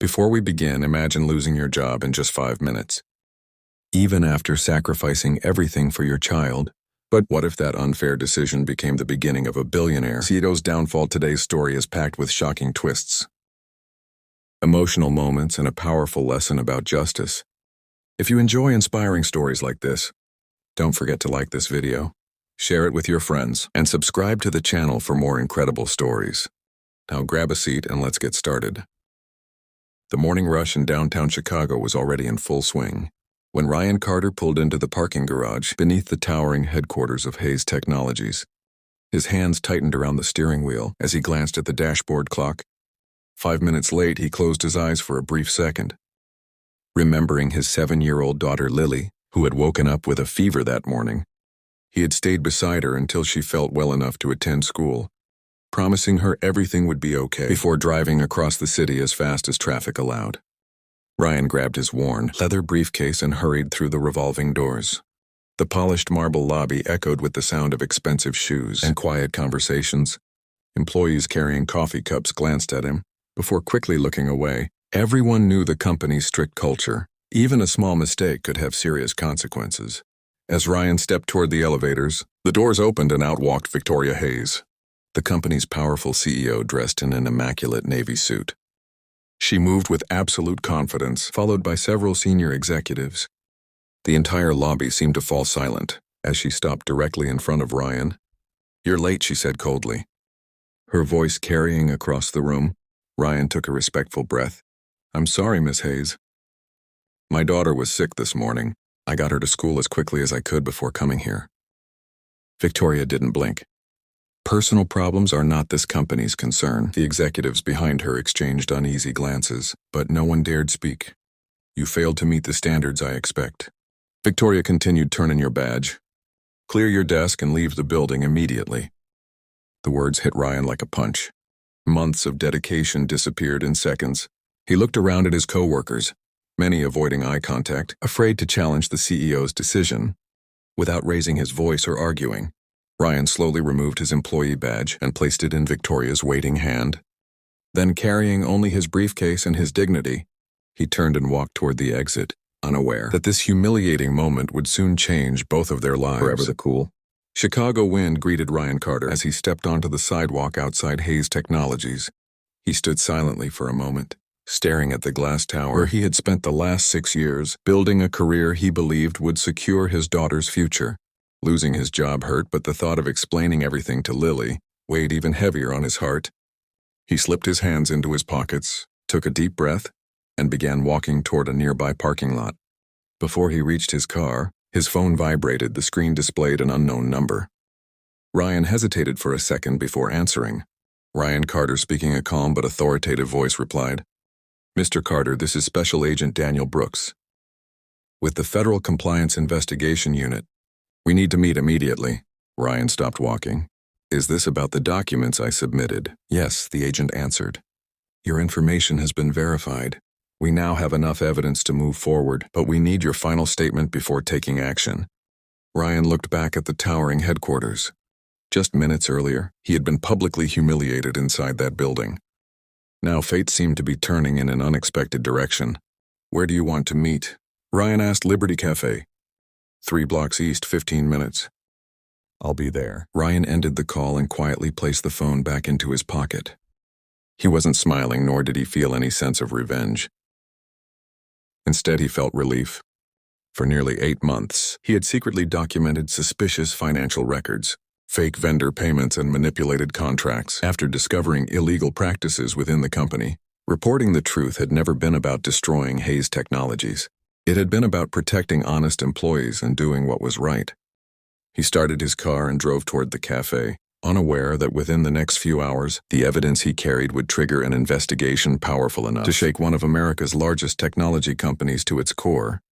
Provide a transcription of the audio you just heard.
Before we begin, imagine losing your job in just 5 minutes. Even after sacrificing everything for your child. But what if that unfair decision became the beginning of a billionaire? CEO's downfall. Today's story is packed with shocking twists, emotional moments, and a powerful lesson about justice. If you enjoy inspiring stories like this, don't forget to like this video, share it with your friends, and subscribe to the channel for more incredible stories. Now grab a seat and let's get started. The morning rush in downtown Chicago was already in full swing when Ryan Carter pulled into the parking garage beneath the towering headquarters of Hayes Technologies. His hands tightened around the steering wheel as he glanced at the dashboard clock. 5 minutes late, he closed his eyes for a brief second, remembering his 7-year-old daughter Lily, who had woken up with a fever that morning. He had stayed beside her until she felt well enough to attend school, promising her everything would be okay before driving across the city as fast as traffic allowed. Ryan grabbed his worn leather briefcase and hurried through the revolving doors. The polished marble lobby echoed with the sound of expensive shoes and quiet conversations. Employees carrying coffee cups glanced at him before quickly looking away. Everyone knew the company's strict culture. Even a small mistake could have serious consequences. As Ryan stepped toward the elevators, the doors opened and out walked Victoria Hayes, the company's powerful CEO, dressed in an immaculate navy suit. She moved with absolute confidence, followed by several senior executives. The entire lobby seemed to fall silent as she stopped directly in front of Ryan. "You're late," she said coldly, her voice carrying across the room. Ryan took a respectful breath. "I'm sorry, Miss Hayes. My daughter was sick this morning. I got her to school as quickly as I could before coming here." Victoria didn't blink. Personal problems are not this company's concern. The executives behind her exchanged uneasy glances, but no one dared speak. "You failed to meet the standards I expect." Victoria continued. "Turn in your badge. Clear your desk and leave the building immediately." The words hit Ryan like a punch. Months of dedication disappeared in seconds. He looked around at his co-workers, many avoiding eye contact, afraid to challenge the CEO's decision. Without raising his voice or arguing, Ryan slowly removed his employee badge and placed it in Victoria's waiting hand. Then, carrying only his briefcase and his dignity, he turned and walked toward the exit, unaware that this humiliating moment would soon change both of their lives. Forever the cool Chicago wind greeted Ryan Carter as he stepped onto the sidewalk outside Hayes Technologies. He stood silently for a moment, staring at the glass tower where he had spent the last 6 years building a career he believed would secure his daughter's future. Losing his job hurt, but the thought of explaining everything to Lily weighed even heavier on his heart. He slipped his hands into his pockets, took a deep breath, and began walking toward a nearby parking lot. Before he reached his car, his phone vibrated. The screen displayed an unknown number. Ryan hesitated for a second before answering. Ryan Carter, speaking, a calm but authoritative voice, replied, "Mr. Carter, this is Special Agent Daniel Brooks with the Federal Compliance Investigation Unit. We need to meet immediately." Ryan stopped walking. "Is this about the documents I submitted?" "Yes," the agent answered. "Your information has been verified. We now have enough evidence to move forward, but we need your final statement before taking action." Ryan looked back at the towering headquarters. Just minutes earlier, he had been publicly humiliated inside that building. Now fate seemed to be turning in an unexpected direction. "Where do you want to meet?" Ryan asked. "Liberty Cafe. 3 blocks east, 15 minutes. "I'll be there." Ryan ended the call and quietly placed the phone back into his pocket. He wasn't smiling, nor did he feel any sense of revenge. Instead, he felt relief. For nearly 8 months, he had secretly documented suspicious financial records, fake vendor payments, and manipulated contracts. After discovering illegal practices within the company, reporting the truth had never been about destroying Hayes Technologies. It had been about protecting honest employees and doing what was right. He started his car and drove toward the cafe, unaware that within the next few hours, the evidence he carried would trigger an investigation powerful enough to shake one of America's largest technology companies to its core.